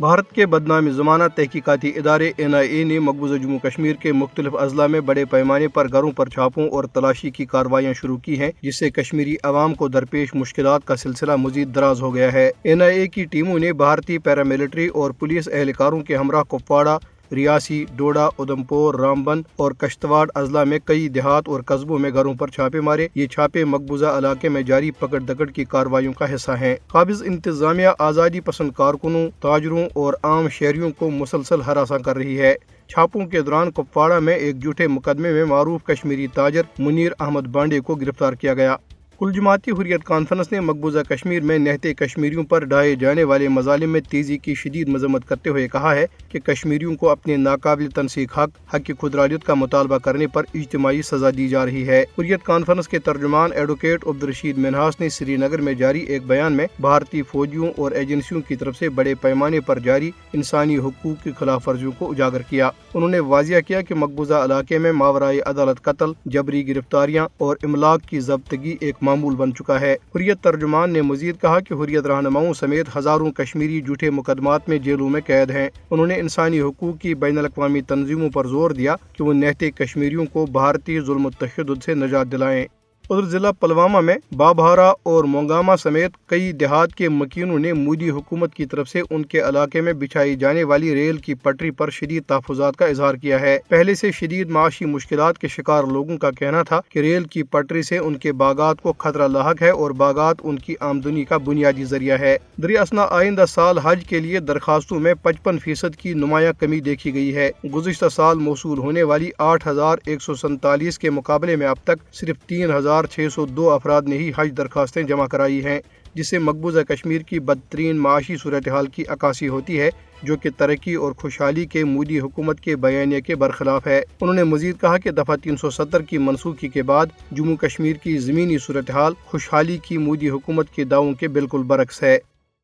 بھارت کے بدنام زمانہ تحقیقاتی ادارے NIA نے مقبوضہ جموں کشمیر کے مختلف اضلاع میں بڑے پیمانے پر گھروں پر چھاپوں اور تلاشی کی کارروائیاں شروع کی ہیں، جس سے کشمیری عوام کو درپیش مشکلات کا سلسلہ مزید دراز ہو گیا ہے۔ NIA کی ٹیموں نے بھارتی پیراملٹری اور پولیس اہلکاروں کے ہمراہ کپواڑہ، ریاسی، ڈوڈا، ادھمپور، رامبن اور کشتواڑ اضلاع میں کئی دیہات اور قصبوں میں گھروں پر چھاپے مارے۔ یہ چھاپے مقبوضہ علاقے میں جاری پکڑ دکڑ کی کارروائیوں کا حصہ ہیں۔ قابض انتظامیہ آزادی پسند کارکنوں، تاجروں اور عام شہریوں کو مسلسل ہراساں کر رہی ہے۔ چھاپوں کے دوران کپواڑہ میں ایک جھوٹے مقدمے میں معروف کشمیری تاجر منیر احمد بانڈے کو گرفتار کیا گیا۔ کل جماعتی حریت کانفرنس نے مقبوضہ کشمیر میں نہتے کشمیریوں پر ڈھائے جانے والے مظالم میں تیزی کی شدید مذمت کرتے ہوئے کہا ہے کہ کشمیریوں کو اپنے ناقابل تنسیق حق خودارادیت کا مطالبہ کرنے پر اجتماعی سزا دی جا رہی ہے۔ حریت کانفرنس کے ترجمان ایڈوکیٹ عبدالرشید منہاس نے سری نگر میں جاری ایک بیان میں بھارتی فوجیوں اور ایجنسیوں کی طرف سے بڑے پیمانے پر جاری انسانی حقوق کی خلاف ورزیوں کو اجاگر کیا۔ انہوں نے واضح کیا کہ مقبوضہ علاقے میں ماورائے عدالت قتل، جبری گرفتاریاں اور املاک کی ضبطگی ایک معمول بن چکا ہے۔ حریت ترجمان نے مزید کہا کہ حریت رہنماؤں سمیت ہزاروں کشمیری جھوٹے مقدمات میں جیلوں میں قید ہیں۔ انہوں نے انسانی حقوق کی بین الاقوامی تنظیموں پر زور دیا کہ وہ نہتے کشمیریوں کو بھارتی ظلم و تشدد سے نجات دلائیں۔ ادھر ضلع پلوامہ میں بابہارا اور مونگاما سمیت کئی دیہات کے مکینوں نے مودی حکومت کی طرف سے ان کے علاقے میں بچھائی جانے والی ریل کی پٹری پر شدید تحفظات کا اظہار کیا ہے۔ پہلے سے شدید معاشی مشکلات کے شکار لوگوں کا کہنا تھا کہ ریل کی پٹری سے ان کے باغات کو خطرہ لاحق ہے اور باغات ان کی آمدنی کا بنیادی ذریعہ ہے۔ دریں آئندہ سال حج کے لیے درخواستوں میں 55% کی نمایاں کمی دیکھی گئی ہے۔ گزشتہ سال موصول ہونے والی 8147 کے مقابلے میں اب تک صرف 3602 افراد نے ہی حج درخواستیں جمع کرائی ہیں، جس سے مقبوضہ کشمیر کی بدترین معاشی صورتحال کی عکاسی ہوتی ہے، جو کہ ترقی اور خوشحالی کے مودی حکومت کے بیانیے کے برخلاف ہے۔ انہوں نے مزید کہا کہ دفعہ 370 کی منسوخی کے بعد جموں کشمیر کی زمینی صورتحال خوشحالی کی مودی حکومت کے دعووں کے بالکل برعکس ہے۔